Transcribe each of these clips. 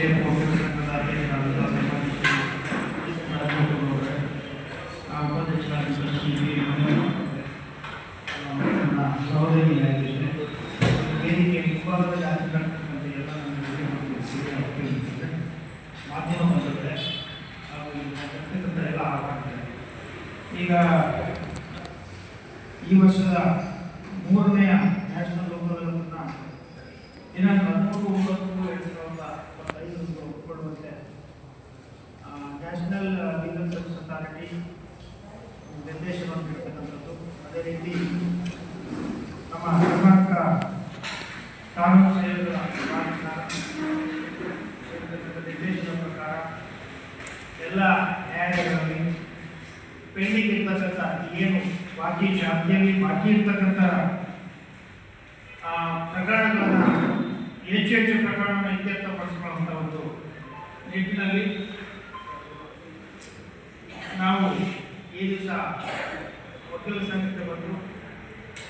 SDF ಒಕ್ಕೂಟ ಸಂಘದ ಅಧ್ಯಕ್ಷರಾದಂಥ ಉಪಾಧ್ಯಕ್ಷರಾದಂಥ ನನ್ನ ಸಹೋದರಿ ವೇದಿಕೆ ಮುಂಭಾಗದಲ್ಲಿ ಆಗಿರ್ತಕ್ಕಂಥ ಎಲ್ಲ ಮಾಧ್ಯಮ ಬಂದಿದೆ ಎಲ್ಲ ಆಗ್ತಾರೆ. ಈಗ ಈ ವರ್ಷದ 3ನೇ ನ್ಯಾಷನಲ್ ಲೋಕದಳವನ್ನು ದಿನಾಂಕ 13/9/2025 ಒಪ್ಪಿಕೊಳ್ಳುವಂತೆ ನ್ಯಾಷನಲ್ ಲೀಗಲ್ ಸರ್ವಿಸ್ ಅಥಾರಿಟಿ ನಿರ್ದೇಶನವನ್ನು ನೀಡತಕ್ಕಂಥದ್ದು. ಅದೇ ರೀತಿ ನಮ್ಮ ಕರ್ನಾಟಕ ಕಾನೂನು ಸೇವೆಗಳ ನಿರ್ದೇಶನದ ಪ್ರಕಾರ ಎಲ್ಲ ನ್ಯಾಯಾಲಯಗಳಲ್ಲಿ ಪೆಂಡಿಂಗ್ ಇರ್ತಕ್ಕಂಥ ಏನು ಜಾತಿಯಲ್ಲಿ ಬಾಕಿ ಇರ್ತಕ್ಕಂಥ ಪ್ರಕರಣಗಳನ್ನು ಹೆಚ್ಚು ಪ್ರಕರಣವನ್ನು ಇತ್ಯರ್ಥಪಡಿಸಿಕೊಳ್ಳುವಂಥ ಒಂದು ನಿಟ್ಟಿನಲ್ಲಿ ನಾವು ಈ ದಿವಸ ವಕೀಲ ಸಂಘಕ್ಕೆ ಬಂದು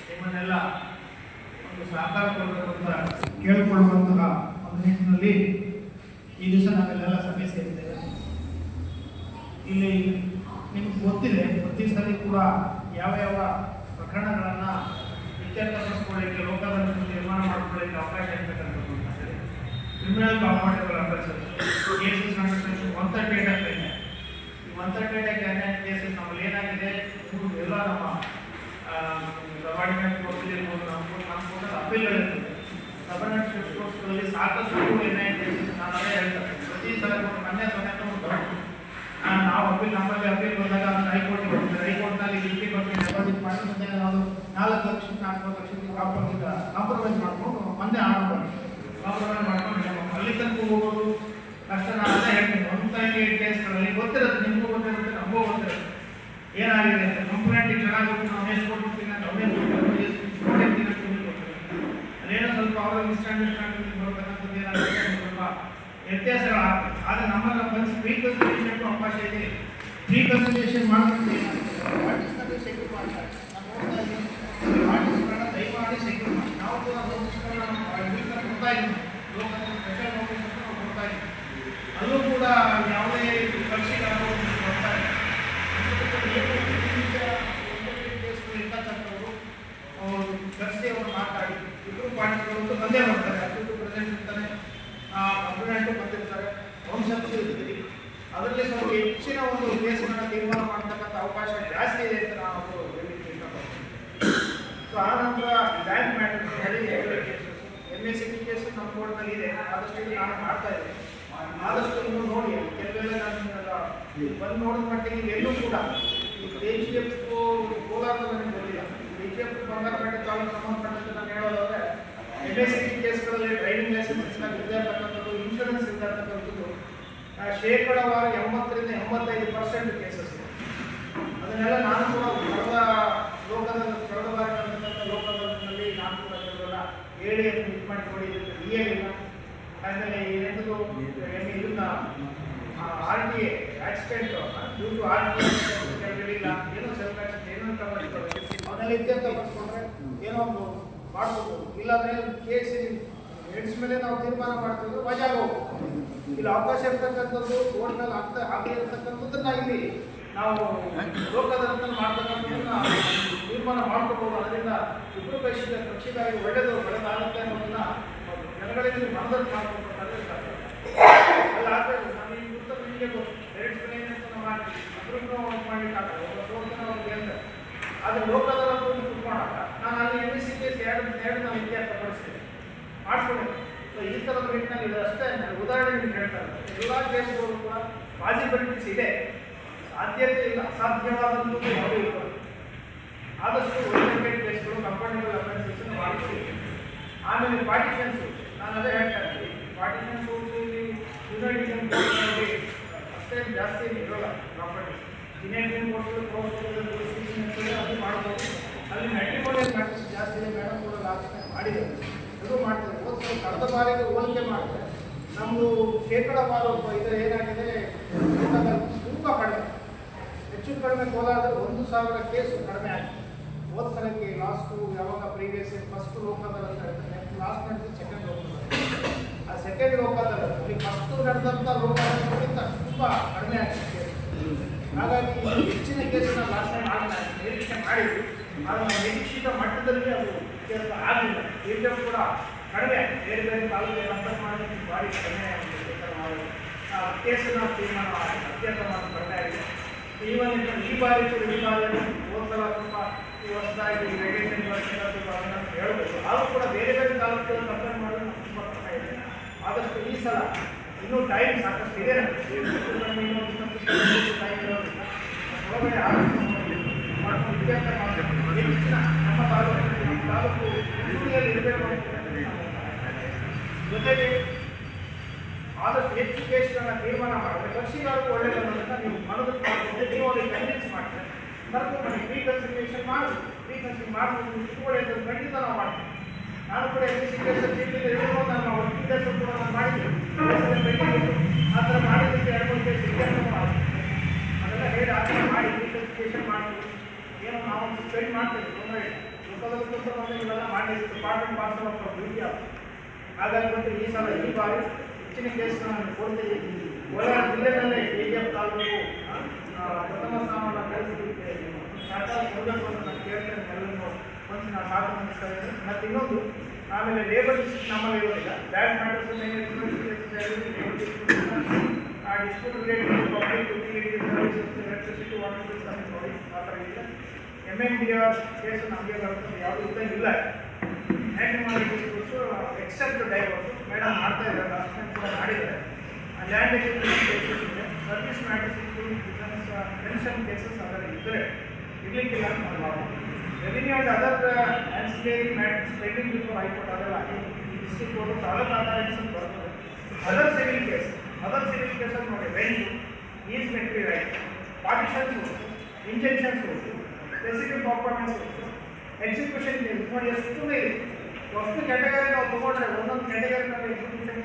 ನಿಮ್ಮನ್ನೆಲ್ಲ ಒಂದು ಸಹಕಾರ ಕೊಡಬೇಕಂತ ಕೇಳಿಕೊಳ್ಳುವಂತಹ ಒಂದು ನಿಟ್ಟಿನಲ್ಲಿ ಈ ದಿವಸ ನಾವೆಲ್ಲ ಸಭೆ ಸೇರಿದ್ದೇವೆ. ಇಲ್ಲಿ ನಿಮ್ಗೆ ಗೊತ್ತಿದೆ, ಪ್ರತಿ ಸಲ ಕೂಡ ಯಾವ ಪ್ರಕರಣಗಳನ್ನು ಇತ್ಯರ್ಥಪಡಿಸ್ಕೊಳ್ಳಿಕ್ಕೆ ಲೋಕದಲ್ಲಿ ನಿರ್ಮಾಣ ಮಾಡಿಕೊಳ್ಳಿಕ್ಕೆ ಅವಕಾಶ ಇರ್ತಕ್ಕಂಥದ್ದು criminal compoundable offences cases under section 138 ಅಂತ ಇದೆ. ಈ 138 ಕೇಸಸ್ ನಮ್ಮಲ್ಲಿ ಏನಾಗಿದೆ, ಎಲ್ಲ ನಮ್ಮ ಸಬಾರ್ಡಿನೇಟ್ ಕೋರ್ಸ್ ಇರ್ಬೋದು, ನಮ್ಮ ಅಪೀಲ್ಗಳಿರ್ತದೆ. ಸಬಾರ್ಡಿನೇಟ್ ಕೋರ್ಸ್ಗಳಲ್ಲಿ ಸಾಕಷ್ಟು ಕೇಸಸ್ ನಾನು ಅದೇ ಹೇಳ್ತಾರೆ. ಪ್ರತಿ ಸಲ ಮೊನ್ನೆ ನಾವು ನಮ್ಮಲ್ಲಿ ಅಪೀಲ್ ಬಂದಾಗ ಹೈಕೋರ್ಟ್ಗೆ ಹೋಗ್ತೀವಿ. ಹೈಕೋರ್ಟ್ನಲ್ಲಿ ಇಲ್ಲಿ ಬಗ್ಗೆ ಡೆಪಾಸಿಟ್ ಮಾಡಿ ಮುಂದೆ ನಾವು 4 ಲಕ್ಷ 4 ಲಕ್ಷಕ್ಕೆ ಕಾಂಪ್ರಮೈಸ್ ಮಾಡಿಕೊಂಡು ಮೊನ್ನೆ ಕಾಂಪ್ರಮೈಸ್ ಮಾಡ್ಕೊಂಡು ಅಲ್ಲಿ ತನಕ ಹೋಗೋದು ಕಷ್ಟ. ನಾನು ಅದೇ ಹೇಳ್ತೀನಿ, 138 ಕೇಸ್ಗಳಲ್ಲಿ ಗೊತ್ತಿರುತ್ತೆ, ನಿಮಗೂ ಗೊತ್ತಿರುತ್ತೆ, ನಮಗೂ ಗೊತ್ತಿರುತ್ತೆ ಏನಾಗಿದೆ ಅಂತ. ಕಂಪ್ಲೇಂಟಿಗೆ ಚೆನ್ನಾಗಿ ನಾವು ಎಷ್ಟು ಕೊಡ್ತೀವಿ ಅಂತ ಅವನೇ ಗೊತ್ತಿರ್ತೀನಿ ಅಂತ ಅದೇನೋ ಸ್ವಲ್ಪ ಅವರ ಮಿಸ್ಅಂಡರ್ಸ್ಟ್ಯಾಂಡಿಂಗ್ ಬರ್ತಕ್ಕಂಥದ್ದು ಏನಾಗುತ್ತೆ, ಸ್ವಲ್ಪ ವ್ಯತ್ಯಾಸಗಳಾಗ್ತದೆ. ಆದರೆ ನಮ್ಮನ್ನು ಬಂದು ಪ್ರೀಕನ್ಸಲ್ಟೇಷನ್ಗೂ ಅವಕಾಶ ಇದೆ. ಪ್ರೀಕನ್ಸಲ್ಟೇಷನ್ ಮಾಡ್ಕೊಂಡು ಆರ್ಟಿಸ್ಟ್ನಲ್ಲಿ ಸೆಕ್ಯೂರ್ ಮಾಡ್ತಾರೆ. ನಾನು ಆರ್ಟಿಸ್ಟ್ಗಳನ್ನ ದಯಮಾಡಿ ಸೆಕ್ಯೂರ್ ಮಾಡಿ. ನಾವು ಕೂಡ ನೋಟಿಸ್ಗಳನ್ನ ಕೊಡ್ತಾ ಇದ್ದೀವಿ, ಲೋಕದಲ್ಲಿ ಸ್ಪೆಷಲ್ ನೋಟಿಸ್ ಅಂತ ನಾವು ಕೊಡ್ತಾ ಇದ್ದೀವಿ. ಅಲ್ಲೂ ಕೂಡ ಯಾವುದೇ ಕಕ್ಷಿಗಾರ ಕೊಡ್ತಾ ಇದೆ. ಇರ್ತಕ್ಕಂಥವ್ರು ಕರೆಸಿ ಅವರು ಮಾತಾಡಿ ಇಬ್ಬರು ಪಾರ್ಟಿಗಳು ಬಂದೇ ಬರ್ತಾರೆ. ಅಷ್ಟು ಪ್ರೆಸೆಂಟ್ ಇರ್ತಾರೆ, ಕಂಪ್ಲೇಂಟು ಬಂದಿರ್ತಾರೆ, ವಂಶಸ್ಥರು ಇರ್ತೀವಿ. ಅದರಲ್ಲಿ ಸ್ವಲ್ಪ ಹೆಚ್ಚಿನ ಒಂದು ಕೇಸ್ಗಳನ್ನ ತೀರ್ಮಾನ ಮಾಡ್ತಕ್ಕಂಥ ಅವಕಾಶ ಜಾಸ್ತಿ ಇದೆ ಅಂತ ನಾವು ಹೇಳಲಿಕ್ಕೆ ಇಷ್ಟಪಡ್ತೀವಿ. ಸೊ ಆ ನಂತರ ಬ್ಯಾಂಕ್ ಮ್ಯಾಟರ್ಸ್ ಹೇಳಿ MACT ಕೇಸು ನಮ್ಮ ಕೋರ್ಟ್ನಲ್ಲಿ ಇದೆ. ಆದಷ್ಟು ಇದು ನಾನು ಮಾಡ್ತಾ ಇದ್ದೀನಿ. ಆದಷ್ಟು ಇನ್ನು ನೋಡಿ ಕೆಲವೆಲ್ಲ ನಾನು ಬಂದು ನೋಡಿದ ಮಟ್ಟಿಗೆ ಎಲ್ಲೂ ಕೂಡ DGF ಕೋಲಾರದಲ್ಲಿ ನನಗೆ ಗೊತ್ತಿಲ್ಲ. DGF ಬಂಗಾರಪೇಟೆ ತಾಲೂಕು ಸಂಬಂಧಪಟ್ಟಂತೆ ನಾನು ಹೇಳೋದಾದ್ರೆ MACT ಕೇಸ್ಗಳಲ್ಲಿ ಡ್ರೈವಿಂಗ್ ಲೈಸೆನ್ಸ್ ಇಲ್ಲದೆ ಇರ್ತಕ್ಕಂಥದ್ದು, ಇನ್ಶೂರೆನ್ಸ್ ಇಲ್ಲದೆ ಇರ್ತಕ್ಕಂಥದ್ದು ಶೇಕಡಾವಾರು 80ರಿಂದ 85% ಕೇಸಸ್. ಅದನ್ನೆಲ್ಲ ನಾನು ಕೂಡ ಕಳೆದ ಬಾರಿ ನಡೆದಂಥ ಲೋಕದಲ್ಲಿ ನಾನು ಕೂಡ ಕೆಲವೆಲ್ಲ ಹೇಳಿ ಅದು ಇದು ಮಾಡಿ ಕೊಡಿದ್ದು ಇಯಲಿಲ್ಲ. ಆಮೇಲೆ ಏನಂತದ್ದು ಇದನ್ನ RTA accident due to RTA ಕೆಲವಿಲ್ಲ, ಏನೋ ಸೆಲ್ಫ್ ಆಕ್ಸಿಡೆಂಟ್ ಏನೋ ಅಂತ ಮಾಡಿಕೊಳ್ಳಿ ಅದನ್ನೆಲ್ಲ ಇತ್ಯರ್ಥ ಪಡಿಸ್ಕೊಂಡ್ರೆ ಏನೋ ಒಂದು ಮಾಡ್ಬೋದು. ಇಲ್ಲಾಂದರೆ ಕೇಸ್ ಎಡ್ಸ್ ಮೇಲೆ ನಾವು ತೀರ್ಮಾನ ಮಾಡ್ತಿದ್ರು ವಜಾಗೆ ಹೋಗ್ಬೋದು. ಇಲ್ಲಿ ಅವಕಾಶ ಇರ್ತಕ್ಕಂಥದ್ದು ಕೋರ್ಟ್ನಲ್ಲಿ ಆಗಿರ್ತಕ್ಕಂಥದ್ದನ್ನ ಇಲ್ಲಿ ನಾವು ಲೋಕದಲ್ಲಿ ಮಾಡ್ತಕ್ಕಂಥದ್ದನ್ನ ತೀರ್ಮಾನ ಮಾಡ್ಕೋಬಹುದು. ಅದರಿಂದ ಇಬ್ಬರು ಕಕ್ಷಿಗಾಗಿ ಒಳ್ಳೆಯದು ಒಳ್ಳೆದಾಗುತ್ತೆ ಅನ್ನೋದನ್ನ ಜನಗಳಿಗೆ ಮನದಟ್ಟು ಮಾಡ್ಕೊಳ್ಬೇಕಾದ್ರೆ ಅಲ್ಲ ಆಗಬೇಕು. ನಾನು ಈ ಕುರಿತು ನಿಮಗೆ ಎಡ್ಸ್ ಮೇಲೆ ಏನಂತ ಮಾಡಿ ಅದ್ರೂ ಮಾಡಲಿಕ್ಕಾಗಲ್ಲ, ಒಬ್ಬ ಸೋತನ ಅವ್ರಿಗೆ ಹೇಳ್ತಾರೆ. ಆದರೆ ಲೋಕದಲ್ಲಿ ಕುತ್ಕೊಂಡಾಗ ನಾನು ಅಲ್ಲಿ MACT ಕೇಸ್ ಎರಡು ನಾವು ಇತ್ಯರ್ಥಪಡಿಸ್ತೇವೆ ಮಾಡಿಸ್ಕೊಬೇಕು. ಸೊ ಈ ಥರದ ನಿಟ್ಟಿನಲ್ಲಿ ಇದು ಅಷ್ಟೇ ಉದಾಹರಣೆ ನಿಮ್ಗೆ ಹೇಳ್ತಾರೆ. ಎಲ್ಲ ಕೇಸ್ಗಳು ಕೂಡ ಪಾಸಿಬಿಲಿಟೀಸ್ ಇದೆ, ಸಾಧ್ಯತೆ ಇಲ್ಲ, ಅಸಾಧ್ಯವಾದಂಥದ್ದು ಯಾವುದೂ ಇಲ್ಲ. ಆದಷ್ಟು ಒಳ್ಳೆ ಕೇಸ್ಗಳು ಕಂಪನಿಗಳ ಅಫೆನ್ಸಸ್ ಮಾಡಿಸ್ತೀವಿ. ಆಮೇಲೆ ಪಾರ್ಟಿಷನ್ಸು ನಾನು ಅದೇ ಹೇಳ್ತಾ ಇದ್ದೀನಿ. ಪಾರ್ಟಿಷನ್ಸ್ ಯುನೈಟೆಡ್ ಅಷ್ಟೇ ಜಾಸ್ತಿ ಇರೋಲ್ಲ ಪ್ರಾಪರ್ಟಿ. ಯುನೈಟೆಡ್ ಕೋರ್ಟ್ಗಳು ಅದು ಮಾಡ್ಬೋದು. ಅಲ್ಲಿ ಮ್ಯಾಟ್ರಿಮೋನಿಯಲ್ ಮ್ಯಾಟರ್ಸ್ ಜಾಸ್ತಿ ಇದೆ. ಮೇಡಮ್ ಕೂಡ ಲಾಸ್ಟ್ ಟೈಮ್ ಮಾಡಿದ್ದಾರೆ, ಅದು ಮಾಡ್ತಾರೆ. ಕಳೆದ ಬಾರಿಗೆ ಹೋಲಿಕೆ ಮಾಡಿದ್ರೆ ನಮ್ಮದು ಶೇಕಡಾವಾರು ಇದು ಏನಾಗಿದೆ ತುಂಬ ಕಡಿಮೆ, ಹೆಚ್ಚು ಕಡಿಮೆ ಕೋಲಾರದಲ್ಲಿ 1000 ಕೇಸು ಕಡಿಮೆ ಆಗಿದೆ. ಹೋದ ಸಲಕ್ಕೆ ಲಾಸ್ಟು ಯಾವಾಗ ಪ್ರೀವಿಯಸ್ ಫಸ್ಟ್ ಲೋಕಲ್ ಅಂತ ಹೇಳ್ತಾರೆ, ಲಾಸ್ಟ್ ನಡೆದು ಸೆಕೆಂಡ್ ಲೋಕಲ್. ಆ ಸೆಕೆಂಡ್ ಲೋಕಲ್ ಅಲ್ಲಿ ಫಸ್ಟ್ ನಡೆದಂಥ ರೋಗಗಳಿಗಿಂತ ತುಂಬ ಕಡಿಮೆ ಆಗ್ತಿದೆ. ಹಾಗಾಗಿ ಈ ಹೆಚ್ಚಿನ ಕೇಸನ್ನ ಲಾಸ್ಟ್ ಟೈಮ್ ನಿರೀಕ್ಷೆ ಮಾಡಿದ್ವಿ, ಆದರೆ ನಾವು ನಿರೀಕ್ಷಿತ ಮಟ್ಟದಲ್ಲಿ ಅದು ಕೇಸ್ ಆಗಲಿಲ್ಲ. ಈಗ ಕೂಡ ಕಡಿಮೆ ಬೇರೆ ಬೇರೆ ತಾಲೂಕಿಗೆ ಕಂಪೇರ್ ಮಾಡಿ ಭಾರಿ ಕಡಿಮೆ ಕೇಸನ್ನು ತೀರ್ಮಾನ ಅತ್ಯಂತ ಕಡಿಮೆ ಆಗಿದೆ. ಈವನ್ ಈ ಬಾರಿ ಹೋದ ಸಲ ತುಂಬ ಹೊಸದಾಗಿ ರೆಗ್ಯುಲೇಷನ್ ಹೇಳ್ಬೋದು, ಆದರೂ ಕೂಡ ಬೇರೆ ಬೇರೆ ತಾಲೂಕುಗಳನ್ನು ಕಂಪೇರ್ ಮಾಡೋದು ನಮ್ಗೆ ತುಂಬ ಕಷ್ಟ ಇದೆ. ಆದಷ್ಟು ಈ ಸಲ ಇನ್ನೂ ಟೈಮ್ ಸಾಕಷ್ಟು ಇದೆ, ಟೈಮ್ ಇರೋದ್ರಿಂದ ಒಳಗಡೆ ಮಾಡ್ಕೊಂಡು ಇತ್ಯರ್ಥ ಮಾಡಬೇಕು. ಹೆಚ್ಚಿನ ನಮ್ಮ ತಾಲೂಕು ಹಿಂದುಳಿಯಲ್ಲಿ ಇರಬೇಕು ಜೊತೆಗೆ ಆದಷ್ಟು ಹೆಚ್ಚು ಕೇಸ್ಗಳನ್ನ ತೀರ್ಮಾನ ಮಾಡಿದ್ರೆ ಪಕ್ಷಿಗಾರಿಗೂ ಒಳ್ಳೆಯದನ್ನು ನೀವು ಮನದಲ್ಲಿ ಮಾಡಿದ್ರೆ ನೀವು ಅವ್ರಿಗೆ ಕನ್ವಿನ್ಸ್ ಮಾಡ್ತಾರೆ ಕರ್ಕೊಂಡು ಮಾಡಿ ರೀಕನ್ಸಿಲಿಯೇಷನ್ ಮಾಡಬೇಕು. ರೀಕನ್ಸಿಲ್ ಮಾಡಬೇಕು ಇಟ್ಕೊಳ್ಳೋದು ಖಂಡಿತ ನಾವು ಮಾಡ್ತೀವಿ. ನಾನು ಕೂಡ ಎಜುಕೇಷನ್ ಚೀಟಿಗೆ ಇರ್ಬೋದು, ನಾನು ಒಟ್ಟಿಗೆ ಕೆಲಸ ಕೂಡ ನಾನು ಮಾಡಿದ್ದೆ. ಆ ಥರ ಮಾಡಿದ್ದಕ್ಕೆ 2-3 ಕೇಸ್ ಅದೆಲ್ಲ ಹೇಳಿ ಆ ಥರ ಮಾಡಿ ರೀಕನ್ಸಿಲಿಯೇಷನ್ ಮಾಡ್ತೀವಿ. ಏನೋ ನಾವು ಸ್ಪೆಂಡ್ ಮಾಡ್ತೀವಿ, ತೊಂದರೆ ಇಲ್ಲ. ಲೋಕದಲ್ಲಿ ಇವೆಲ್ಲ ಮಾಡಿದ್ದೀವಿ, part and parcel of duty ಆಗುತ್ತೆ. ಹಾಗಾಗಿ ಬಂದು ಈ ಸಲ ಈ ಬಾರಿ ಹೆಚ್ಚಿನ ಕೇಸ್ಗಳನ್ನು ಕೊಡ್ತೀವಿ. ಕೋಲಾರ ಜಿಲ್ಲೆಯಲ್ಲೇ KGF ತಾಲೂಕು ಪ್ರಥಮ ಸ್ಥಾನವನ್ನು ಗಳಿಸಲಿಕ್ಕೆ ಸರ್ಕಾರ ಕೊಡಬೇಕು ಅಂತ ನಾನು ಕೇಳ್ತೇನೆ. ಎಲ್ಲರೂ ಒಂದು ನಾನು ಸಾಕು ಮಂಡಿಸ್ತಾ ಇದ್ದೀನಿ. ಮತ್ತು ಇನ್ನೊಂದು ಆಮೇಲೆ ಲೇಬರ್ ಡಿಸ್ಟ್ರಿಕ್ಟ್ ನಮ್ಮಲ್ಲಿ ಇರೋದಿಲ್ಲ. Bad matters dispute related public utility services electricity water bill submit ಮಾಡಿ ಆ ಥರ ಇಲ್ಲ. MMDR ಕೇಸು ನಮಗೆ ಬರ್ತದೆ, ಯಾವುದೂ ಇದ್ದಂಗಿಲ್ಲ. ಎಕ್ಸೆಪ್ಟ್ ಡೈವರ್ಸು ಮೇಡಮ್ ಮಾಡ್ತಾ ಇದ್ದಾರೆ, ಲಾಸ್ಟ್ ಟೈಮ್ ಕೂಡ ಮಾಡಿದ್ದಾರೆ. ಲ್ಯಾಂಡ್ ಎಕ್ವಿಪ್ಮೆಂಟ್ ಕೇಸಸ್ ಇದೆ, service matters including defence pension cases ಅದರ ಇದ್ದರೆ ಇರಲಿಕ್ಕಿಲ್ಲ ಅಂತ ಮಾಡ್ಬೋದು. Revenue and other ancillary matters pending before high court ಅದೆಲ್ಲ ಡಿಸ್ಟ್ರಿಕ್ಟ್ ಕೋರ್ಟು ತಾಲೂಕು ಅಥಾರಿಟೀಸ್ ಅಂತ ಬರ್ತದೆ. ಅದರ್ ಸಿವಿಲ್ ಕೇಸಸ್ ನೋಡಿ, rent, easementary right, partition suits, injunction suits, specific property suits, execution case ನೋಡಿ ಎಷ್ಟು ಇದೆ. ಅಷ್ಟು ಕ್ಯಾಟಗರಿ ನಾವು ತೊಗೊಂಡ್ರೆ ಒಂದೊಂದು ಕ್ಯಾಟಗರಿನಲ್ಲಿ execution,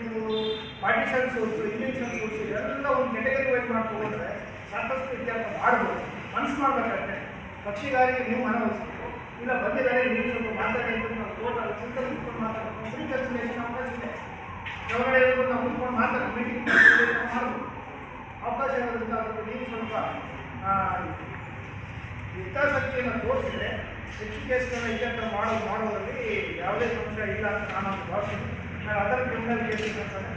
partition suits, injunction suits ಎಲ್ಲ ಒಂದು ಕ್ಯಾಟಗರಿ ವೈಸ್ ಮಾಡ್ಕೊಂಡ್ರೆ ಸಾಕಷ್ಟು ಇತ್ಯರ್ಥ ಮಾಡ್ಬೋದು. ಮನಸ್ಸು ಮಾಡಬೇಕಾದ್ರೆ ಪಕ್ಷಿಗಾರಿಗೆ ನೀವು ಮನವೊಲಿಸಬೇಕು. ಇಲ್ಲ ಬಂದಿದ್ದಾರೆ ನೀವು ಸ್ವಲ್ಪ ಮಾತಾಡಿ ಅಂತ ನಾವು ಟೋಟಲ್ ಸಿಂಗಲ್ ಕುತ್ಕೊಂಡು ಮಾತಾಡಬೇಕು. ಫ್ರೀ ಕನ್ಸಲ್ಟೇಷನ್ ಅವಕಾಶ ಇದೆ. ಹೊರಗಡೆ ಇರೋದು ನಾವು ಕುತ್ಕೊಂಡು ಮಾತಾಡಿ ಮೀಟಿಂಗ್ ಮಾಡಬೇಕು, ಅವಕಾಶ ಇರೋದ್ರಿಂದ ಅದಕ್ಕೆ ನೀವು ಸ್ವಲ್ಪ ಹಿತಾಸಕ್ತಿಯನ್ನು ತೋರಿಸಿದ್ರೆ ಹೆಚ್ಚು ಕೇಸ್ಗಳನ್ನ ಇತ್ಯರ್ಥ ಮಾಡೋದರಲ್ಲಿ ಯಾವುದೇ ಸಂಶಯ ಇಲ್ಲ ಅಂತ ನಾನು ಭಾವಿಸ್ತೀನಿ. ನಾನು ಅದರ ಕ್ರಿಮಿನಲ್ ಕೇಸಸ್ ಅಂತಾನೆ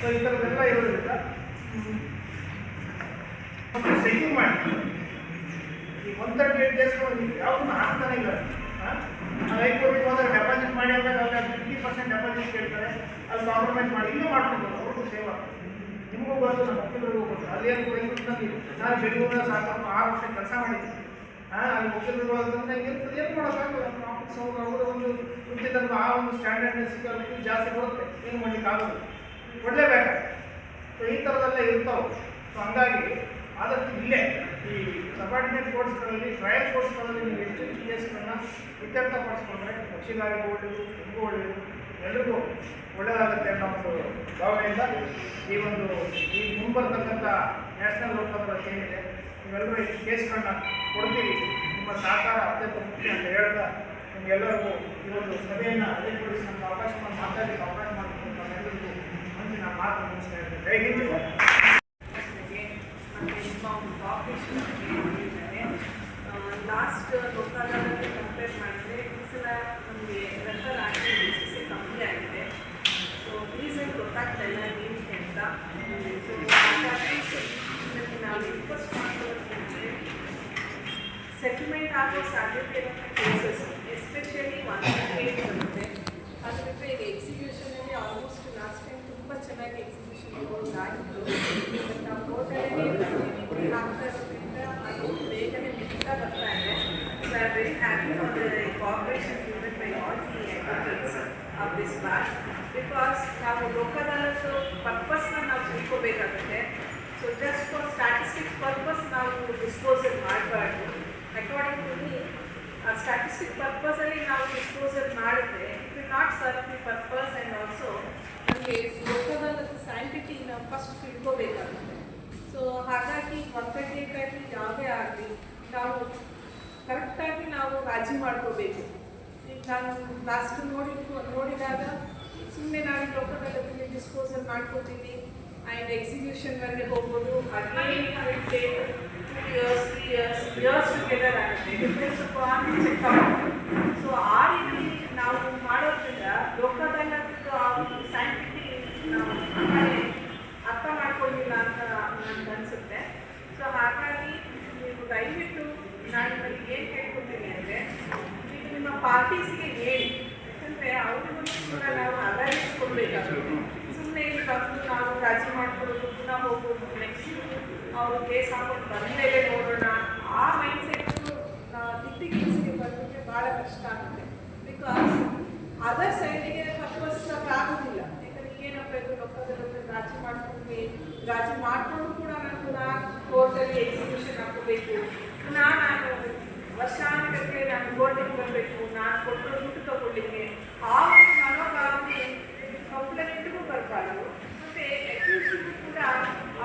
ಸೊ ಈ ಥರದ್ದೆಲ್ಲ ಇರೋದ್ರಿಂದ ಸೆಕ್ಯೂರ್ ಮಾಡಿ ಈ 138 ಕೇಸ್ಗಳು ನೀವು ಯಾವುದನ್ನು ಹಾಕ್ತಾನೆ ಇಲ್ಲ. ಹೈಕೋರ್ಟಿಗೆ ಹೋದರೆ ಡೆಪಾಸಿಟ್ ಮಾಡಿ ಅಂದಾಗ ಅವ್ರಿಗೆ 50% ಡೆಪಾಸಿಟ್ ಕೇಳ್ತಾರೆ, ಅಲ್ಲಿ ಕಾಂಪ್ರಮೈಸ್ ಮಾಡಿ ಇಲ್ಲೂ ಮಾಡ್ಕೊಬೋದು. ಅವ್ರಿಗೂ ಸೇವ್ ಆಗ್ತದೆ, ನಿಮಗೂ ಬಂದು ನಮ್ಮ ವಕೀಲರಿಗೂ ಬಂದು ಅಲ್ಲೇನು ಬೈಕೊಂಡು ನಾನು ಬೆಂಗಳೂರಿನ ಸಾಕಷ್ಟು 6 ವರ್ಷ ಕೆಲಸ ಮಾಡಿದ್ದೀನಿ. ಅಲ್ಲಿ ವಕೀಲರು ಅಂತಂದರೆ ಇರ್ತದೆ, ಏನು ಮಾಡೋಕ್ಕಾಗಲ್ಲ. ನಮ್ಮ ಆಫೀಸ್ ಅವರು ಒಂದು ವೃತ್ತಿದಲ್ಲಿ ಆ ಒಂದು ಸ್ಟ್ಯಾಂಡರ್ಡ್ನೆಸ್ ಜಾಸ್ತಿ ಬರುತ್ತೆ, ಏನು ಮಾಡಲಿಕ್ಕೆ ಆಗೋದು, ಕೊಡಲೇಬೇಕಾಗುತ್ತೆ. ಸೊ ಈ ಥರದೆಲ್ಲ ಇರ್ತಾವೆ. ಸೊ ಹಂಗಾಗಿ ಆದಷ್ಟು ಇಲ್ಲೇ ಈ ಸಬಾರ್ಡಿನೇಟ್ ಕೋರ್ಟ್ಸ್ಗಳಲ್ಲಿ, ಟ್ರಯಲ್ ಕೋರ್ಟ್ಸ್ಗಳಲ್ಲಿ ನೀವು ಹೆಚ್ಚು ಕೇಸ್ಗಳನ್ನ ಇತ್ಯರ್ಥಪಡಿಸ್ಕೊಂಡ್ರೆ ಪಕ್ಷಿಗಾರಿಗೂ ಒಳ್ಳೆಯದು, ನಿಮಗೂ ಒಳ್ಳೆಯದು, ಎಲ್ರಿಗೂ ಒಳ್ಳೆಯದಾಗುತ್ತೆ ಅನ್ನೋ ಒಂದು ಭಾವನೆಯಿಂದ ಈ ಮುಂಬರ್ತಕ್ಕಂಥ ನ್ಯಾಷನಲ್ ಲೋಕಸಭಾ ಏನಿದೆ ನೀವೆಲ್ಲರೂ ಈ ಕೇಸ್ಗಳನ್ನ ಕೊಡ್ತೀವಿ. ನಿಮ್ಮ ಸಹಕಾರ ಅತ್ಯಂತ ಮುಖ್ಯ ಅಂತ ಹೇಳ್ತಾ ನಿಮಗೆಲ್ಲರಿಗೂ ಈ ಒಂದು ಸಭೆಯನ್ನು ಅಧಿಕೃತಿಸಿ ನಮ್ಗೆ ಅವಕಾಶವನ್ನು ಮಾತಾಡಲಿಕ್ಕೆ ಅವಕಾಶ ಮಾಡಬೇಕು ಅಂತ ಎಲ್ಲರಿಗೂ ಮುಂದಿನ ಮಾತು ಮುಗಿಸ್ತಾ ಇದ್ದೇನೆ. ಜೈ ಹಿಂದ್. ಲಾಸ್ಟ್ ಲೋಕಾದಾಲಕ್ಕೆ ಕಂಪೇರ್ ಮಾಡಿದರೆ ಈ ಸಲ ನಮಗೆ ರೆಫರ್ ಆಗಿ ಕಮ್ಮಿ ಆಗಿದೆ. ಸೊ ರೀಸನ್ ಗೊತ್ತಾಗ್ತಾ ಇಲ್ಲ ಏನಕ್ಕೆ ಅಂತ. ಸೊ ಹಾಗಾಗಿ ನಾವು ರಿಕ್ವೆಸ್ಟ್ ಮಾಡೋದಂದರೆ ಸೆಟಲ್ಮೆಂಟ್ ಆಗೋ ಸಾಧ್ಯತೆ ಇರುವಂಥ ಕೇಸಸ್ ಎಸ್ಪೆಷಲಿ 138 ಬರುತ್ತೆ. ಅದು ಬಿಟ್ಟರೆ ಈಗ ಎಕ್ಸಿಕ್ಯೂಷನಲ್ಲಿ ಆಲ್ಮೋಸ್ಟ್ ಲಾಸ್ಟ್ ಟೈಮ್ ತುಂಬ ಚೆನ್ನಾಗಿ ಎಕ್ಸಿಕ್ಯೂಷನ್ ಆಗಿತ್ತು. ಬಟ್ ನಾವು ಟೋಟಲಿ ಆಗ್ತಾ ಇರೋದ್ರಿಂದ ಅದು ಬೇಗನೆ ಬಿಡ್ತಾ ಬರ್ತಾ ಇದೆ. So I am very happy for the cooperation given by all the advocates of this part. Because ನಾವು ಲೋಕದಾಲತ್ತು ಪರ್ಪಸ್ನ ನಾವು ತಿಳ್ಕೋಬೇಕಾಗುತ್ತೆ. So just for statistics purpose ನಾವು ಡಿಸ್ಪೋಸಲ್ ಮಾಡಬಾರ್ದು. ಅಕಾರ್ಡಿಂಗ್ ಟು ಮೀ ಸ್ಟ್ಯಾಟಿಸ್ಟಿಕ್ ಪರ್ಪಸಲ್ಲಿ ನಾವು ಡಿಸ್ಪೋಸಲ್ ಮಾಡಿದ್ರೆ it will not serve the purpose. And also ನಮಗೆ ಲೋಕದಾಲತ್ತು ಸ್ಯಾಂಟಿಟಿ ನಾವು ಫಸ್ಟ್ ತಿಳ್ಕೋಬೇಕಾಗುತ್ತೆ. ಸೊ ಹಾಗಾಗಿ 138 ಆಗಲಿ ಯಾವುದೇ ಆಗಲಿ ನಾವು ಕರೆಕ್ಟಾಗಿ ನಾವು ರಾಜಿ ಮಾಡ್ಕೋಬೇಕು. ಈಗ ನಾನು ಲಾಸ್ಟ್ ನೋಡಿದಾಗ ಸುಮ್ಮನೆ ನಾನು ಲೋಕದಾಲತ್ತಿಗೆ ಡಿಸ್ಪೋಸಲ್ ಮಾಡ್ಕೊತೀವಿ ಆ್ಯಂಡ್ ಎಕ್ಸಿಕ್ಯೂಷನ್ವರೆಗೆ ಹೋಗ್ಬೋದು. Again will take 2 years 3 years together ಆಗುತ್ತೆ. ಡಿಫ್ರೆನ್ಸ್ ಚೆಕ್ ಆಗುತ್ತೆ. ಸೊ ಆ ರೀತಿ ನಾವು ಮಾಡೋದ್ರಿಂದ ಲೋಕದಲ್ಲಿ ಸೈಂಟಿಫಿಕ್ ಅರ್ಥ ಮಾಡ್ಕೊಳ್ಳಿಲ್ಲ ಅಂತ ನನಗೆ ಅನಿಸುತ್ತೆ. ಸೊ ಹಾಗಾಗಿ ನೀವು ದಯವಿಟ್ಟು ನಾನು ನಿಮಗೆ ಏನು ಹೇಳ್ಕೊತೀನಿ ಅಂದರೆ, ಈಗ ನಿಮ್ಮ ಪಾರ್ಟೀಸ್ಗೆ ಹೇಳಿ, ಯಾಕಂದರೆ ಅವ್ರಿಗೂ ಕೂಡ ನಾವು ಅವೇರ್ನೆಸ್ ಕೊಡಬೇಕಾಗುತ್ತೆ. ಸುಮ್ಮನೆ ಇಲ್ಲಿ ಬಂದು ನಾವು ರಾಜಿ ಮಾಡ್ಕೊಳ್ಳೋದು, ಪುನಃ ಹೋಗ್ಬೋದು, ನೆಕ್ಸ್ಟ್ ಅವರು ಕೇಸ್ ಹಾಕೊಂಡು ಬಂದಮೇಲೆ ನೋಡೋಣ, ಆ ಮೈಂಡ್ಸೆಟ್ಟು ದಿಟ್ಟಿಗೆ ಬರೋದಕ್ಕೆ ಭಾಳ ಕಷ್ಟ ಆಗುತ್ತೆ. ಬಿಕಾಸ್ ಅದರ್ ಸೈಡಿಗೆ ಆಗೋದಿಲ್ಲ. ಯಾಕಂದರೆ ಏನಪ್ಪ ಇದು ರೊಕ್ಕದಲ್ಲಿ ರಾಜಿ ಮಾಡಿಕೊಂಡು ಕೂಡ ನಾನು ಪುನಃ ಕೋರ್ಟಲ್ಲಿ ಎಕ್ಸಿಕ್ಯೂಷನ್ ಹಾಕೋಬೇಕು, ಪುನಃ ನಾನು ವರ್ಷಾನುಗಟ್ಟಲೆ ನಾನು ಕೋರ್ಟಿಗೆ ಬರಬೇಕು, ನಾನು ಕೊಟ್ಟರು ದುಡ್ಡು ತಗೊಳ್ಳಿಕ್ಕೆ, ಆ ಒಂದು ಮನೋಭಾವನೆ ಕಂಪ್ಲೇಂಟ್ಗೂ ಬರಬಾರ್ದು. ಮತ್ತು ಅಕ್ಯೂಸ್ಗೂ ಕೂಡ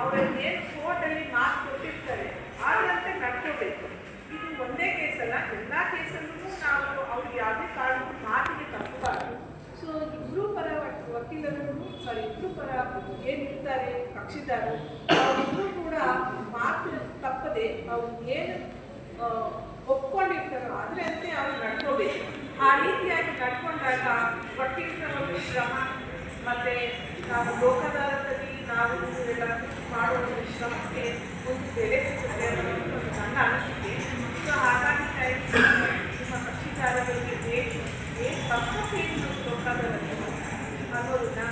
ಅವರಲ್ಲಿ ಏನು ಕೋರ್ಟಲ್ಲಿ ಮಾತು ಕೊಟ್ಟಿರ್ತಾರೆ ಅದರಂತೆ ನಡ್ಕೋಬೇಕು. ಇದು ಒಂದೇ ಕೇಸಲ್ಲ, ಎಲ್ಲ ಕೇಸಲ್ಲೂ ನಾವು ಅವ್ರಿಗೆ ಯಾವುದೇ ಕಾರಣಕ್ಕೂ ಮಾತಿಗೆ ತಪ್ಪಬಾರ್ದು. ಸೊ ಇಬ್ಬರು ಪರ ವಕೀಲರು ಇಬ್ಬರು ಪರ ಏನಿರ್ತಾರೆ ಕಕ್ಷಿದಾರರು ಅವರಿಬ್ಬರು ಕೂಡ ಮಾತು ತಪ್ಪದೆ ಅವ್ರು ಏನು ಒಪ್ಕೊಂಡಿರ್ತಾರೋ ಅದರಂತೆ ಅವ್ರು ನಡ್ಕೋಬೇಕು. ಆ ರೀತಿಯಾಗಿ ನಡ್ಕೊಂಡಾಗ ವಕೀಲರ ಒಂದು ಶ್ರಮ ಮತ್ತು ನಾವು ಲೋಕದಾಲದಲ್ಲಿ ನಾವು ಎಲ್ಲ ಮಾಡುವ ಶ್ರಮಕ್ಕೆ ಒಂದು ಬೆಲೆ ಸಿಗುತ್ತೆ ಅನ್ನೋದು ನನ್ನ ಅನಿಸಿಕೆ. ಸೊ ಹಾಗಾಗಿ ನಿಮ್ಮ ಕಕ್ಷಿದಾರರಿಗೆ ಏನು ಪರ್ಪಸ್ ಏನು ಲೋಕದಾಲದಲ್ಲಿ ಅನ್ನೋದನ್ನ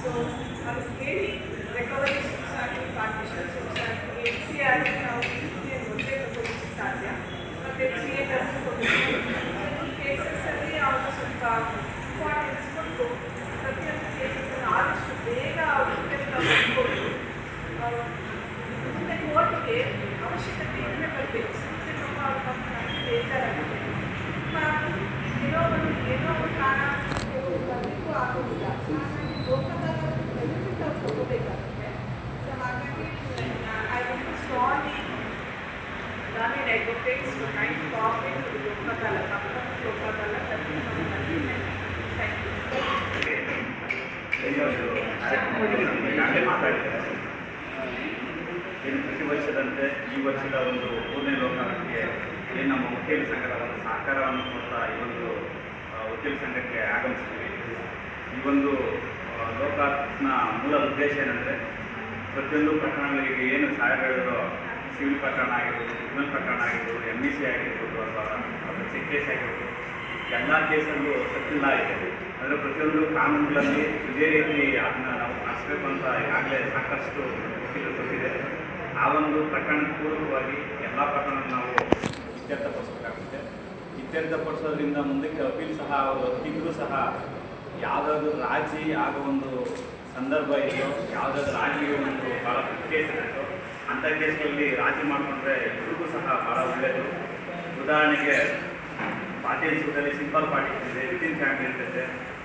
ಸೊ ಅದು ಕೇಳಿ recovery society, partition society, NCR ನಾವು ಒಂದೇ ತಗೋಲಿಕ್ಕೆ ಸಾಧ್ಯ. ಮತ್ತು ಥಿಯೇಟರ್ಸ್ ಈ ಕೇಸಸ್ಸಲ್ಲಿ ಅವರು ಸ್ವಲ್ಪ ಇಂಪಾರ್ಟೆನ್ಸ್ ಕೊಟ್ಟು ಪ್ರತಿಯೊಂದು ಕೇಸನ್ನು ಆದಷ್ಟು ಬೇಗ ಅವರು ಮುಂದೆ ಕೋರ್ಟ್ಗೆ ಅವಶ್ಯಕತೆ ಇಲ್ಲೇ ಬರಬೇಕು. ಸಂಸ್ಥೆ ಬೇಜಾರಾಗುತ್ತೆ. ಏನೋ ಒಂದು ಕಾರಣ ಬರಲಿಕ್ಕೂ ಆಗೋದಿಲ್ಲ. ಹಾಗಾಗಿ ಲೋಕದಾಗ ಬೆನಿಫಿಟ್ ಅವ್ರು ತಗೋಬೇಕಾಗುತ್ತೆ. ಸೊ ಹಾಗಾಗಿ I want strongly Government advocates to try to cooperate with the Lokadala, ಏನು ಪ್ರತಿ ವರ್ಷದಂತೆ ಈ ವರ್ಷದ ಒಂದು 3ನೇ ಲೋಕಾರ್ಪಣೆಗೆ ಏನು ನಮ್ಮ ವಕೀಲ ಸಂಘದ ಒಂದು ಸಹಕಾರವನ್ನು ಕೊಡ್ತಾ ಈ ಒಂದು ವಕೀಲ ಸಂಘಕ್ಕೆ ಆಗಮಿಸ್ತೀವಿ. ಈ ಒಂದು ಲೋಕಾರ್ಪಣೆಯ ಮೂಲ ಉದ್ದೇಶ ಏನಂದರೆ, ಪ್ರತಿಯೊಂದು ಪ್ರಕರಣಗಳಿಗೆ ಏನು ಸಹಾಯಗಳಿರೋ, ಸಿವಿಲ್ ಪ್ರಕರಣ ಆಗಿರ್ಬೋದು, ಕ್ರಿಮಿನಲ್ ಪ್ರಕರಣ ಆಗಿರ್ಬೋದು, MEC ಆಗಿರ್ಬೋದು, ಅಥವಾ ಚೆಕ್ ಕೇಸ್ ಆಗಿರ್ಬೋದು, ಎಲ್ಲ ಕೇಸಲ್ಲೂ ಸತ್ತಿಲ್ಲ ಇದೆ. ಅಂದರೆ ಪ್ರತಿಯೊಂದು ಕಾನೂನುಗಳಲ್ಲಿ ಇದೇ ರೀತಿ ಅದನ್ನು ನಾವು ಮಾಡಿಸ್ಬೇಕು ಅಂತ ಈಗಾಗಲೇ ಸಾಕಷ್ಟು ವಕೀಲರು ಗೊತ್ತಿದೆ. ಆ ಒಂದು ಪ್ರಕರಣ ಪೂರ್ವಕವಾಗಿ ಎಲ್ಲ ಪ್ರಕರಣ ನಾವು ಇತ್ಯರ್ಥಪಡಿಸಬೇಕಾಗುತ್ತೆ. ಇತ್ಯರ್ಥಪಡಿಸೋದ್ರಿಂದ ಮುಂದಕ್ಕೆ ಅಪೀಲ್ ಸಹ ಅವರು ವಕೀಲರು ಸಹ ಯಾವುದಾದ್ರೂ ರಾಜಿ ಆಗೋ ಒಂದು ಸಂದರ್ಭ ಇದೆಯೋ, ಯಾವುದಾದ್ರೂ ರಾಜಿಗೆ ಒಂದು ಭಾಳ ಕೇಸ್ ಇರುತ್ತೋ ಅಂಥ ಕೇಸ್ಗಳಲ್ಲಿ ರಾಜಿ ಮಾಡಿಕೊಂಡ್ರೆ ಇವ್ರಿಗೂ ಸಹ ಭಾಳ ಒಳ್ಳೆಯದು. ಉದಾಹರಣೆಗೆ ಪಾರ್ಟೀಸ್ಗಳಲ್ಲಿ ಸಿಂಪಲ್ ಪಾರ್ಟೀಸ್ ಇದೆ, ವಿತಿನ್ ಫ್ಯಾಮಿಲಿ ಇರ್ತೈತೆ.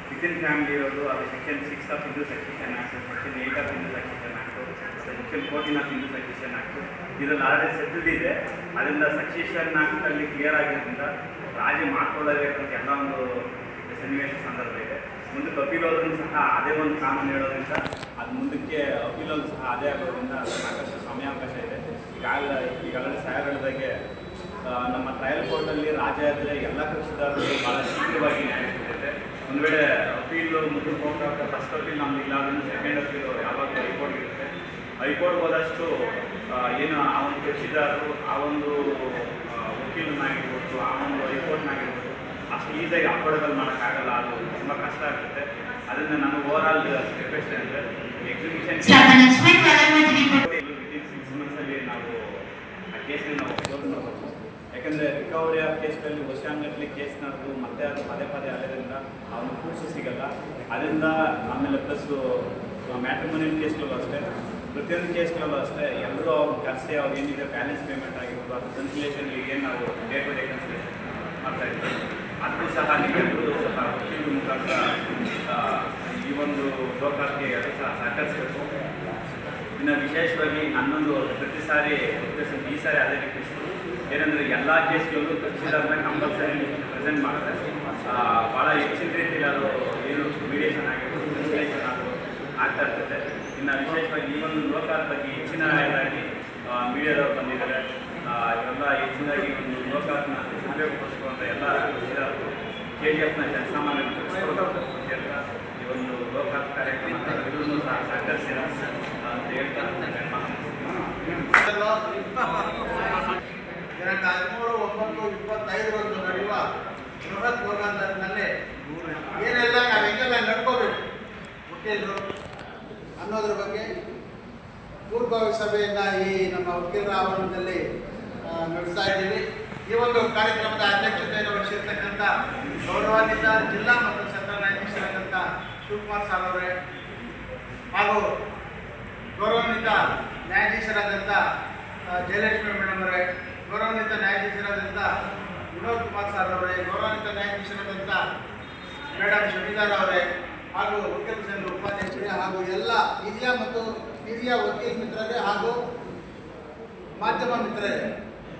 ವಿತಿನ್ ಫ್ಯಾಮಿಲಿ ಇರೋದು ಅದು section 6 of Hindu succession act, section 8 of Hindu succession act, section 14 of Hindu succession act ಇದರಲ್ಲಿ ಆಲ್ರೆಡಿ ಸೆಟಲ್ಡ್ ಇದೆ. ಅದರಿಂದ ಸಕ್ಸೆಷನ್ ಆ್ಯಕ್ಟಲ್ಲಿ ಕ್ಲಿಯರ್ ಆಗಿರೋದ್ರಿಂದ ರಾಜಿ ಮಾಡ್ಕೊಳ್ಳಬೇಕಂತ ಎಲ್ಲ ಒಂದು ಸನ್ನಿವೇಶ ಸಂದರ್ಭ ಇದೆ. ಮುಂದಕ್ಕೆ ಅಪೀಲೋದ್ರೂ ಸಹ ಅದೇ ಒಂದು ಕಾನೂನು ಹೇಳೋದ್ರಿಂದ ಅದು ಮುಂದಕ್ಕೆ ಅಪೀಲೋದು ಸಹ ಅದೇ ಆಗೋದ್ರಿಂದ ಸಾಕಷ್ಟು ಸಮಯಾವಕಾಶ ಇದೆ. ಈಗಾಗಲೇ ಸಾಹೇಬರದಾಗೆ ನಮ್ಮ ಟ್ರಯಲ್ ಕೋರ್ಟಲ್ಲಿ ರಾಜ ಇದ್ದರೆ ಎಲ್ಲ ಕಕ್ಷಿದಾರರು ಭಾಳ ಶೀಘ್ರವಾಗಿ ನ್ಯಾಯ ಸಿಗುತ್ತೆ. ಒಂದು ವೇಳೆ ಅಪೀಲು ಮುಂದೆ ಹೋಗ್ತಾ ಫಸ್ಟ್ ಅಪೀಲ್ ನಮ್ದು ಇಲ್ಲ ಅದನ್ನು ಸೆಕೆಂಡ್ ಅಪೀಲು ಯಾವಾಗಲೂ ಹೈಕೋರ್ಟ್ ಇರುತ್ತೆ. ಹೈಕೋರ್ಟ್ ಹೋದಷ್ಟು ಏನು ಆ ಒಂದು ಕಕ್ಷಿದಾರರು ಆ ಒಂದು ವಕೀಲನಾಗಿರ್ಬೋದು, ಆ ಒಂದು ಹೈಕೋರ್ಟ್ನಾಗಿರ್ಬೋದು ಅಷ್ಟು ಈಸಿಯಾಗಿ ಅಫೋರ್ಡಬಲ್ ಮಾಡೋಕ್ಕಾಗಲ್ಲ. ಅದು ತುಂಬ ಕಷ್ಟ ಆಗುತ್ತೆ. ಅದನ್ನು ನಮ್ಮ ಓವರ್ ಆಲ್ ರಿಕ್ವೆಸ್ಟ್ ಅಂದರೆ ಎಕ್ಸಿಕ್ಯೂಷನ್ ವಿತಿನ್ 6 ಮಂತ್ಸಲ್ಲಿ ನಾವು ಆ ಕೇಸನ್ನು ನಾವು ಕ್ಲೋಸ್ ಮಾಡಬೇಕು. ಯಾಕಂದರೆ ರಿಕವರಿ ಆಫ್ ಕೇಸ್ಗಳಲ್ಲಿ ವರ್ಷಾನುಗಟ್ಟಲೆ ಕೇಸ್ ನಡೆದು ಮತ್ತೆ ಅದು ಪದೇ ಪದೇ ಅಲ್ಲದ್ರಿಂದ ಅವನು ಕೂಡ್ಸು ಸಿಗಲ್ಲ. ಅದರಿಂದ ಆಮೇಲೆ ಪ್ಲಸ್ಸು ಮ್ಯಾಟ್ರಿಮೋನಿಯಲ್ ಕೇಸ್ಗಳಲ್ಲೂ ಅಷ್ಟೇ, ಪ್ರತಿಯೊಂದು ಕೇಸ್ಗಳಲ್ಲೂ ಅಷ್ಟೇ ಎಲ್ಲರೂ ಅವ್ರು ಕರೆಸಿ ಅವ್ರು ಏನಿದೆ ಬ್ಯಾಲೆನ್ಸ್ ಪೇಮೆಂಟ್ ಆಗಿರ್ಬೋದು, ಅದು ಕನ್ಸಿಲೇಷನ್ಗೆ ಏನು ನಾವು ಡೇ ಟು ಡೇ ಕನ್ಸಿಲೇಷನ್ ಮಾಡ್ತಾಯಿದ್ದೀವಿ ಅದಕ್ಕೂ ಸಹ ನೀವೆಲ್ಲರೂ ಸಹ ವಕೀಲರ ಮುಖಾಂತರ ಈ ಒಂದು ಲೋಕಾರ್ಪಣೆಗೆ ಅದು ಸಹ ಸಹಕರಿಸಬೇಕು. ಇನ್ನು ವಿಶೇಷವಾಗಿ ನನ್ನೊಂದು ಪ್ರತಿ ಸಾರಿ ಈ ಸಾರಿ ಅದೇ ರಿಕ್ವೆಸ್ಟ್ ಏನಂದರೆ ಎಲ್ಲ ಕೇಸ್ಗಳಲ್ಲೂ ಕಕ್ಷಿದಾರನ ಕಂಪಲ್ಸರಿ ಪ್ರೆಸೆಂಟ್ ಮಾಡಿದ್ರೆ ಭಾಳ ಹೆಚ್ಚಿನ ರೀತಿಯಲ್ಲಿ ಅದು ಏನು ಮೀಡಿಯೇಷನ್ ಆಗಿರ್ಬೋದು, ಕನ್ಸಿಲೇಷನ್ ಆಗ್ಬೋದು ಆ ವಕೀಲರು ಅನ್ನೋದ್ರ ಬಗ್ಗೆ ಪೂರ್ವಭಾವಿ ಸಭೆಯನ್ನು ಈ ನಮ್ಮ ವಕೀಲರ ಆವರಣದಲ್ಲಿ ನಡೆಸ್ತಾ ಇದ್ದೀವಿ. ಈ ಒಂದು ಕಾರ್ಯಕ್ರಮದ ಅಧ್ಯಕ್ಷತೆಯನ್ನು ವಹಿಸಿರ್ತಕ್ಕಂಥ ಗೌರವಾನ್ವಿತ ಜಿಲ್ಲಾ ಮತ್ತು ಸತ್ರ ನ್ಯಾಯಾಧೀಶರಾದಂಥ ಶಿವಕುಮಾರ್ ಸಾರ್ ಅವರೇ ಹಾಗೂ ಗೌರವಾನ್ವಿತ ನ್ಯಾಯಾಧೀಶರಾದಂಥ ಜಯಲಕ್ಷ್ಮಿ ಮೇಡಮ್ ಅವರೇ, ಗೌರವಾನ್ವಿತ ನ್ಯಾಯಾಧೀಶರಾದಂಥ ವಿನೋದ್ ಕುಮಾರ್ ಸಾರ್ ಅವರೇ, ಗೌರವಾನ್ವಿತ ನ್ಯಾಯಾಧೀಶರಾದಂಥ ಮೇಡಮ್ ಶಮಿದಾರ್ ಅವರೇ ಹಾಗೂ ವಕೀಲ ಸಂಘದ ಉಪಾಧ್ಯಕ್ಷರೇ ಹಾಗೂ ಎಲ್ಲ ಹಿರಿಯ ವಕೀಲ ಮಿತ್ರರೇ ಹಾಗೂ ಮಾಧ್ಯಮ ಮಿತ್ರರೇ,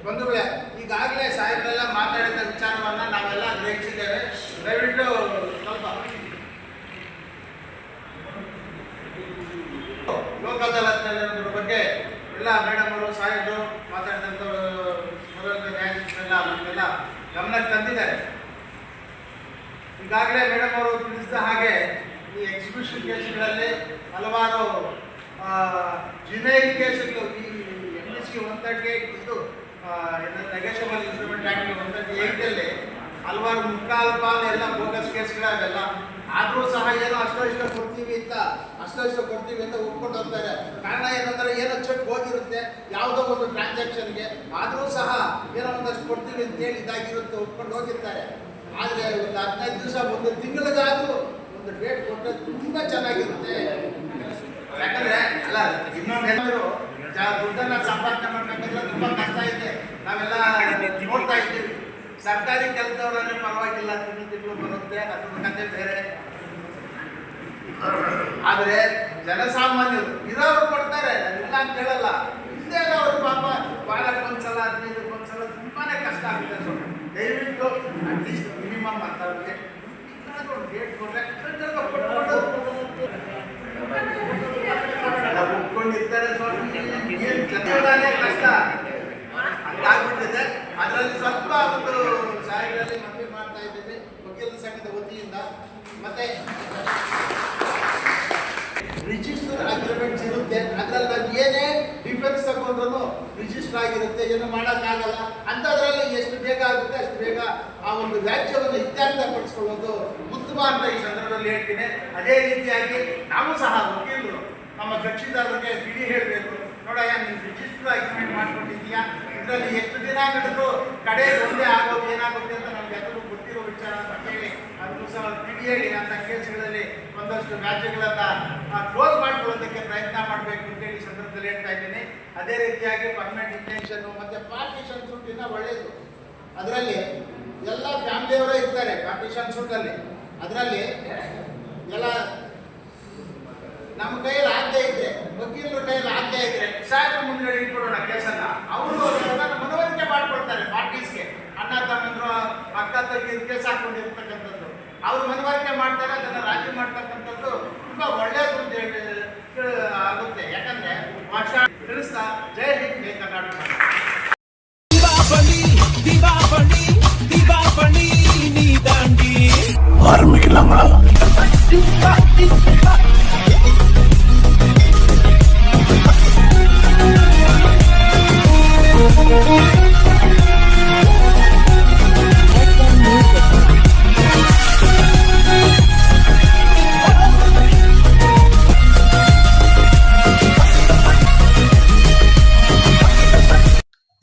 ಬಂಧುಗಳೇ, ಈಗಾಗಲೇ ಸಾಹೇಬರೆಲ್ಲ ಮಾತಾಡಿದ ವಿಚಾರವನ್ನು ನಾವೆಲ್ಲ ಗ್ರಹಿಸಿದ್ದೇವೆ. ದಯವಿಟ್ಟು ಸ್ವಲ್ಪ ಲೋಕ ಅದಾಲತ್ನಲ್ಲಿರೋದ್ರ ಬಗ್ಗೆ ಎಲ್ಲ ಮೇಡಮ್ ಅವರು ಸಾಹೇಬರು ಮಾತಾಡಿದಂಥ ನ್ಯಾಯಾಧೀಶರೆಲ್ಲ ನಮಗೆಲ್ಲ ಗಮನಕ್ಕೆ ತಂದಿದ್ದಾರೆ. ಈಗಾಗಲೇ ಮೇಡಮ್ ಅವರು ತಿಳಿಸಿದ ಹಾಗೆ ಈ ಎಕ್ಸಿಕ್ಯೂಷನ್ ಕೇಸ್ಗಳಲ್ಲಿ ಹಲವಾರು ಜಿನೈಲ್ ಕೇಸ್ಗಳು ಈ MSC 138 ಇದು ನೆಗೆಷಬಲ್ ಇನ್ಸ್ಟ್ರೂಮೆಂಟ್ ಆ್ಯಕ್ಟ್ 138 ಹಲವಾರು ಮುಕ್ಕಾಲು ಎಲ್ಲ ಬೋಗಸ್ ಕೇಸ್ಗಳಾಗಲ್ಲ. ಆದರೂ ಸಹ ಏನೋ ಅಷ್ಟೋ ಇಷ್ಟ ಕೊಡ್ತೀವಿ ಅಂತ ಒಪ್ಕೊಂಡು ಹೋಗ್ತಾರೆ. ಕಾರಣ ಏನಂದ್ರೆ ಏನೋ ಚೆಕ್ ಹೋಗಿರುತ್ತೆ ಯಾವುದೋ ಒಂದು ಟ್ರಾನ್ಸಾಕ್ಷನ್ಗೆ, ಆದರೂ ಸಹ ಏನೋ ಒಂದಷ್ಟು ಕೊಡ್ತೀವಿ ಅಂತೇಳಿ ಇದಾಗಿರುತ್ತೆ, ಒಪ್ಕೊಂಡು ಹೋಗಿರ್ತಾರೆ. ಆದರೆ ಒಂದು 15 ದಿವಸ ಒಂದು ತಿಂಗಳಿಗಾದರೂ ಒಂದು ಡೇಟ್ ಕೊಟ್ಟರೆ ತುಂಬ ಚೆನ್ನಾಗಿರುತ್ತೆ. ಯಾಕಂದರೆ ಅಲ್ಲ ಇನ್ನೊಂದೇನಾದರೂ ದುಡ್ಡನ್ನು ಸಂಪಾದನೆ ಮಾಡಬೇಕಂದ್ರೆ ತುಂಬ ಕಷ್ಟ ಇದೆ. ನಾವೆಲ್ಲ ನೋಡ್ತಾ ಇದ್ದೀವಿ. ಸರ್ಕಾರಿ ಕೆಲಸದವರಲ್ಲಿ ಪರವಾಗಿಲ್ಲ, ತಿಂಗಳು ಬರುತ್ತೆ, ಅದ್ರ ಕಥೆ ಬೇರೆ. ಆದರೆ ಜನಸಾಮಾನ್ಯರು ಇರೋರು ಕೊಡ್ತಾರೆ, ಇಲ್ಲ ಅಂತ ಹೇಳಲ್ಲ. ಇಲ್ಲೇ ಅವರು ಪಾಪ ವಾರಕ್ಕೊಂದ್ಸಲ 15 ತುಂಬಾ ಕಷ್ಟ ಆಗುತ್ತೆ. ದಯವಿಟ್ಟು ಅಟ್ಲೀಸ್ಟ್ ಮಿನಿಮಮ್ ಅಂತವ್ರಿಗೆ ಡೇಟ್ ಕೊಟ್ಟರೆ ಒಪ್ಕೊಂಡಿರ್ತಾರೆ. ಜನಗಳೇ ಕಷ್ಟ ಹಂಗಾಗ್ಬಿಟ್ಟಿದೆ. ಅದರಲ್ಲಿ ಸ್ವಲ್ಪ ಒಂದು ಸಾಯಿಗಳಲ್ಲಿ ಮನವಿ ಮಾಡ್ತಾ ಇದ್ದೀವಿ ವಕೀಲರ ಸಂಘದ ವತಿಯಿಂದ. ಮತ್ತೆ ರಿಜಿಸ್ಟರ್ ಅಗ್ರಿಮೆಂಟ್ಸ್ ಇರುತ್ತೆ, ಅದರಲ್ಲಿ ನಾವು ಏನೇ ಡಿಫೆನ್ಸ್ ತಗೊಂಡ್ರು ರಿಜಿಸ್ಟರ್ ಆಗಿರುತ್ತೆ, ಏನು ಮಾಡೋಕ್ಕಾಗಲ್ಲ. ಅಂಥದ್ರಲ್ಲಿ ಎಷ್ಟು ಬೇಗ ಆಗುತ್ತೆ ಅಷ್ಟು ಬೇಗ ಆ ಒಂದು ವ್ಯಾಜ್ಯವನ್ನು ಇತ್ಯರ್ಥಪಡಿಸ್ಕೊಳ್ಳೋದು ಉತ್ತಮ ಅಂತ ಈ ಸಂದರ್ಭದಲ್ಲಿ ಹೇಳ್ತೀನಿ. ಅದೇ ರೀತಿಯಾಗಿ ನಾವು ಸಹ ವಕೀಲರು ನಮ್ಮ ಕಕ್ಷಿದಾರರಿಗೆ ಬಿಡಿ ಹೇಳಬೇಕು, ನೋಡಯ್ಯ ನೀನು ರಿಜಿಸ್ಟರ್ ಅಗ್ರಿಮೆಂಟ್ ಮಾಡ್ಕೊಂಡಿದ್ದೀಯಾ, ಇದರಲ್ಲಿ ಎಷ್ಟು ದಿನ ನಡೆದು ಕಡೆ ಒಂದೇ ಆಗೋದು ಏನಾಗುತ್ತೆ ಅಂತ ನಮ್ಗೆ ಎಲ್ಲರೂ ಗೊತ್ತಿರೋ ವಿಚಾರ ಅಂತ ಹೇಳಿ ಅದನ್ನು ಸಹ ಬಿಡಿ ಹೇಳಿ ಅಂತ ಕೇಸ್ಗಳಲ್ಲಿ ಒಂದಷ್ಟು ವ್ಯಾಜ್ಯಗಳನ್ನು ಕ್ಲೋಸ್ ಮಾಡ್ಕೊಳ್ಳೋದಕ್ಕೆ ಪ್ರಯತ್ನ ಮಾಡಬೇಕು ಅಂತೇಳಿ ಸಂದರ್ಭದಲ್ಲಿ ಹೇಳ್ತಾ ಇದ್ದೀನಿ. ಅದೇ ರೀತಿಯಾಗಿ ಪರ್ಮನೆಂಟ್ ಇಂಟೆನ್ಷನ್ನು ಮತ್ತು ಪಾರ್ಟಿಷನ್ ಸೂಟಿನ ಒಳ್ಳೆಯದು. ಅದರಲ್ಲಿ ಎಲ್ಲ ಫ್ಯಾಮಿಲಿಯವರೇ ಇರ್ತಾರೆ ಪಾರ್ಟಿಷನ್ ಸೂಟಲ್ಲಿ. ಅದರಲ್ಲಿ ಎಲ್ಲ ನಮ್ಮ ಕೈಯಲ್ಲಿ ಆಗದೆ ಇದ್ರೆ, ವಕೀಲರ ಕೈಯಲ್ಲಿ ಆಗದೆ ಇದ್ರೆ ಸಾಹೇಬ್ರ ಮುಂದೆ ಇಟ್ಕೊಡೋಣ ಕೇಸನ್ನ. ಅವರು ಮನವರಿಕೆ ಮಾಡ್ಕೊಳ್ತಾರೆ ಪಾರ್ಟೀಸ್ಗೆ. ಅಣ್ಣ ತಮ್ಮಂದ್ರು ಅಕ್ಕ ತಂಗಿ ಕೇಸ್ ಹಾಕೊಂಡಿರ್ತಕ್ಕಂಥದ್ದು ಅವ್ರು ಮನವರಿಕೆ ಮಾಡ್ತಾರೆ, ಅದನ್ನು ರಾಜಿ ಮಾಡ್ತಕ್ಕಂಥದ್ದು ತುಂಬ ಒಳ್ಳೆಯದು ಅಂತ ಹೇಳಿ ಆಗುತ್ತೆ. ಯಾಕಂದ್ರೆ ವರ್ಷ ತಿಳಿಸ್ತಾ ಜೈ ಹಿಂದ್ ಜೈ ಕರ್ನಾಟಕ.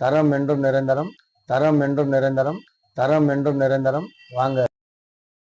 தரம் என்றும் நிரந்தரம், தரம் என்றும் நிரந்தரம், தரம் என்றும் நிரந்தரம். வாங்க.